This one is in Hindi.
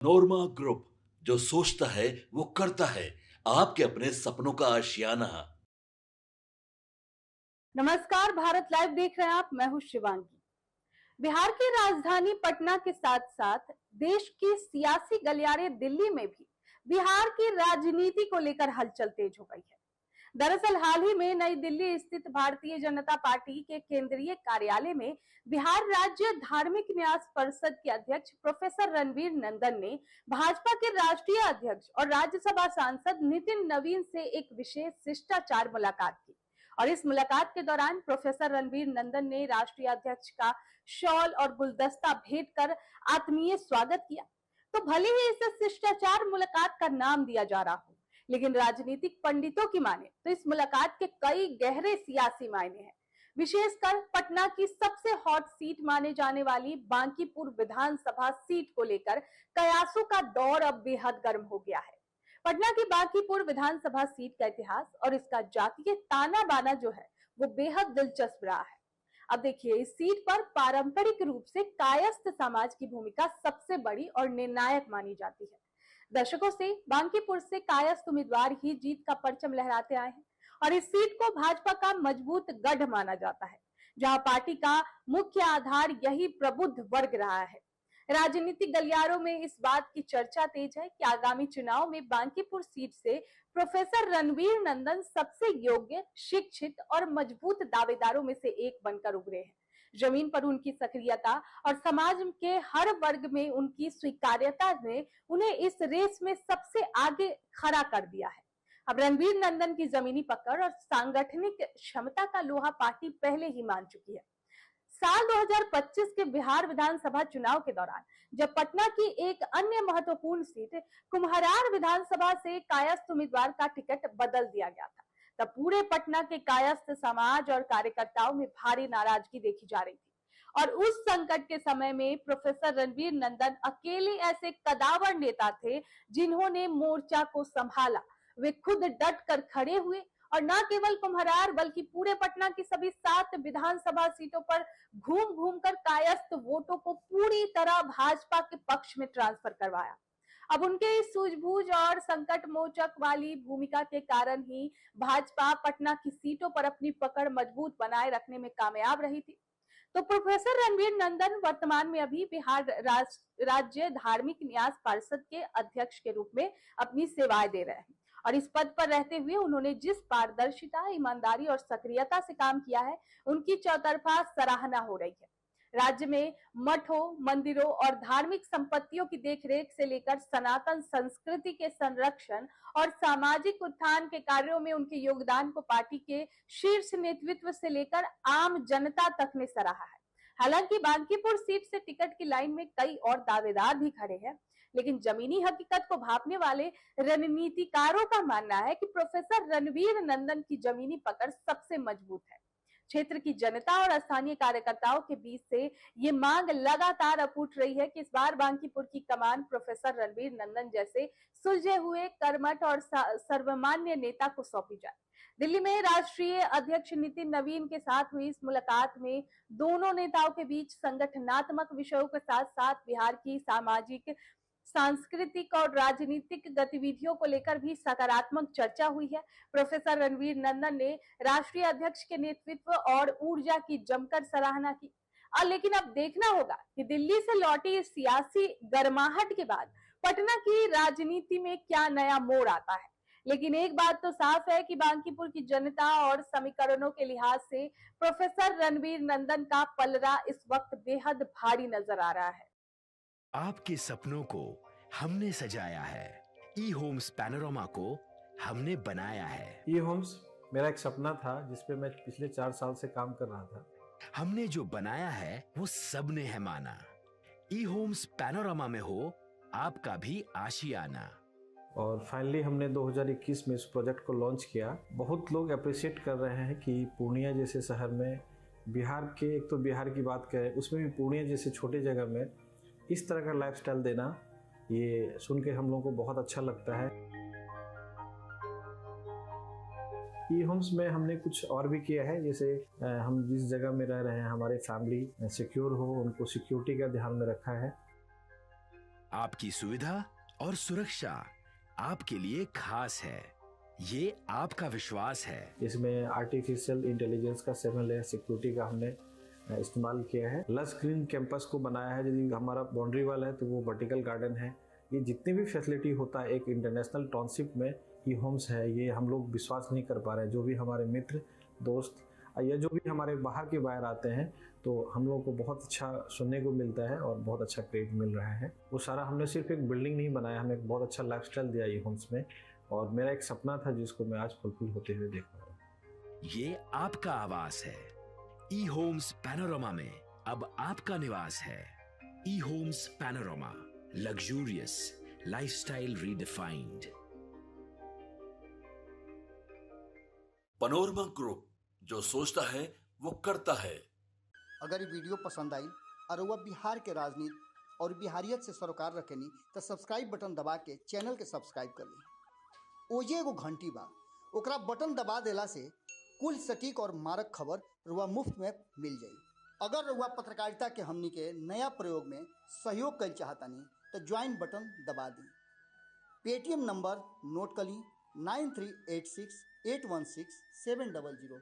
नोरमा ग्रुप, जो सोचता है वो करता है। आपके अपने सपनों का आशियाना। नमस्कार, भारत लाइव देख रहे हैं आप। मैं हूं शिवांगी। बिहार की राजधानी पटना के साथ साथ देश की सियासी गलियारे दिल्ली में भी बिहार की राजनीति को लेकर हलचल तेज हो गई है। दरअसल हाल ही में नई दिल्ली स्थित भारतीय जनता पार्टी के केंद्रीय कार्यालय में बिहार राज्य धार्मिक न्यास परिषद के अध्यक्ष प्रोफेसर रणवीर नंदन ने भाजपा के राष्ट्रीय अध्यक्ष और राज्यसभा सांसद नितिन नवीन से एक विशेष शिष्टाचार मुलाकात की। और इस मुलाकात के दौरान प्रोफेसर रणवीर नंदन ने राष्ट्रीय अध्यक्ष का शॉल और गुलदस्ता भेंट कर आत्मीय स्वागत किया। तो भले ही इसे शिष्टाचार मुलाकात का नाम दिया जा रहा हो, लेकिन राजनीतिक पंडितों की माने तो इस मुलाकात के कई गहरे सियासी मायने हैं। विशेषकर पटना की सबसे हॉट सीट माने जाने वाली बांकीपुर विधानसभा सीट को लेकर कयासों का दौर अब बेहद गर्म हो गया है। पटना की बांकीपुर विधानसभा सीट का इतिहास और इसका जातीय ताना बाना जो है वो बेहद दिलचस्प रहा है। अब देखिए, इस सीट पर पारंपरिक रूप से कायस्थ समाज की भूमिका सबसे बड़ी और निर्णायक मानी जाती है। दशकों से बांकीपुर से कायस्थ उम्मीदवार ही जीत का परचम लहराते आए हैं और इस सीट को भाजपा का मजबूत गढ़ माना जाता है, जहां पार्टी का मुख्य आधार यही प्रबुद्ध वर्ग रहा है। राजनीतिक गलियारों में इस बात की चर्चा तेज है कि आगामी चुनाव में बांकीपुर सीट से प्रोफेसर रणवीर नंदन सबसे योग्य, शिक्षित और मजबूत दावेदारों में से एक बनकर उभरे हैं। जमीन पर उनकी सक्रियता और समाज के हर वर्ग में उनकी स्वीकार्यता ने उन्हें इस रेस में सबसे आगे खड़ा कर दिया है। अब रणवीर नंदन की जमीनी पकड़ और सांगठनिक क्षमता का लोहा पार्टी पहले ही मान चुकी है। साल 2025 के बिहार विधानसभा चुनाव के दौरान जब पटना की एक अन्य महत्वपूर्ण सीट कुम्हरार विधानसभा से कायस्थ उम्मीदवार का टिकट बदल दिया गया था, तब पूरे पटना के कायस्थ समाज और कार्यकर्ताओं में भारी नाराजगी देखी जा रही थी। और उस संकट के समय में प्रोफेसर रणवीर नंदन अकेले ऐसे कदावर नेता थे जिन्होंने मोर्चा को संभाला। वे खुद डट कर खड़े हुए और न केवल कुम्हरार बल्कि पूरे पटना की सभी 7 विधानसभा सीटों पर घूम घूम कर कायस्थ वोटों को पूरी तरह भाजपा के पक्ष में ट्रांसफर करवाया। अब उनके इस सूझबूझ और संकट मोचक वाली भूमिका के कारण ही भाजपा पटना की सीटों पर अपनी पकड़ मजबूत बनाए रखने में कामयाब रही थी। तो प्रोफेसर रणवीर नंदन वर्तमान में अभी बिहार राज्य धार्मिक न्यास परिषद के अध्यक्ष के रूप में अपनी सेवाएं दे रहे हैं और इस पद पर रहते हुए उन्होंने जिस पारदर्शिता, ईमानदारी और सक्रियता से काम किया है, उनकी चौतरफा सराहना हो रही है। राज्य में मठों, मंदिरों और धार्मिक संपत्तियों की देखरेख से लेकर सनातन संस्कृति के संरक्षण और सामाजिक उत्थान के कार्यों में उनके योगदान को पार्टी के शीर्ष नेतृत्व से लेकर आम जनता तक ने सराहा है। हालांकि बांकीपुर सीट से टिकट की लाइन में कई और दावेदार भी खड़े हैं, लेकिन जमीनी हकीकत को भांपने वाले रणनीतिकारों का मानना है कि प्रोफेसर रणवीर नंदन की जमीनी पकड़ सबसे मजबूत है। क्षेत्र की जनता और स्थानीय कार्यकर्ताओं के बीच से ये मांग लगातार अब उठ रही है कि इस बार बांकीपुर की कमान प्रोफेसर रणवीर नंदन जैसे सुलझे हुए, कर्मठ और सर्वमान्य नेता को सौंपी जाए। दिल्ली में राष्ट्रीय अध्यक्ष नितिन नवीन के साथ हुई इस मुलाकात में दोनों नेताओं के बीच संगठनात्मक विषयों के साथ साथ बिहार की सामाजिक, सांस्कृतिक और राजनीतिक गतिविधियों को लेकर भी सकारात्मक चर्चा हुई है। प्रोफेसर रणवीर नंदन ने राष्ट्रीय अध्यक्ष के नेतृत्व और ऊर्जा की जमकर सराहना की। लेकिन अब देखना होगा कि दिल्ली से लौटी सियासी गर्माहट के बाद पटना की राजनीति में क्या नया मोड़ आता है। लेकिन एक बात तो साफ है कि बांकीपुर की जनता और समीकरणों के लिहाज से प्रोफेसर रणवीर नंदन का पलड़ा इस वक्त बेहद भारी नजर आ रहा है। आपके सपनों को हमने सजाया है। ई होम्स पैनोरामा को हमने बनाया है। ई होम्स मेरा एक सपना था जिसपे मैं पिछले 4 साल से काम कर रहा था। हमने जो बनाया है वो सबने है माना। ई होम्स पैनोरामा में हो आपका भी आशियाना। और फाइनली हमने 2021 में इस प्रोजेक्ट को लॉन्च किया। बहुत लोग अप्रिशिएट कर रहे हैं कि पूर्णिया जैसे शहर में, बिहार के, एक तो बिहार की बात करें उसमें भी पूर्णिया जैसे छोटे जगह में इस तरह का लाइफस्टाइल देना, ये सुन के हम लोगों को बहुत अच्छा लगता है। ई होम्स में हमने कुछ और भी किया है, जैसे हम जिस जगह में रह रहे हैं हमारे फैमिली सिक्योर हो, उनको सिक्योरिटी का ध्यान में रखा है। आपकी सुविधा और सुरक्षा आपके लिए खास है। ये आपका विश्वास है। इसमें आर्टिफिशियल इंटेलिजेंस का 7 लेयर सिक्योरिटी का हमने इस्तेमाल किया है। लस ग्रीन कैंपस को बनाया है। यदि हमारा बाउंड्री वाल है तो वो वर्टिकल गार्डन है। ये जितनी भी फैसिलिटी होता है एक इंटरनेशनल टाउनशिप में ई होम्स है, ये हम लोग विश्वास नहीं कर पा रहे हैं। जो भी हमारे मित्र दोस्त या जो भी हमारे बाहर के बाहर आते हैं तो हम लोगों को बहुत अच्छा सुनने को मिलता है और बहुत अच्छा क्रेडिट मिल रहा है। वो सारा हमने सिर्फ एक बिल्डिंग नहीं बनाया, हमें एक बहुत अच्छा लाइफस्टाइल दिया ई होम्स में, और मेरा एक सपना था जिसको मैं आज फुलफिल होते हुए देख रहा हूँ। ये आपका आवास है। ई होम्स पैनोरामा में अब आपका निवास है। E Homes Panorama, luxurious lifestyle redefined. Panorama group, जो सोचता है वो करता है। अगर ये वीडियो पसंद आई और वह बिहार के राजनीति और बिहारियत से सरोकार रखेनी तो सब्सक्राइब बटन दबा के चैनल के सब्सक्राइब कर ली। ओजे एगो घंटी बा, ओकरा बटन दबा देला से कुल सटीक और मारक खबर रुआ मुफ्त में मिल जाई। अगर रुआ पत्रकारिता के हमनी के नया प्रयोग में सहयोग कर चाहतानी तो ज्वाइन बटन दबा दी। पेटीएम नंबर नोट कर ली 9386816700।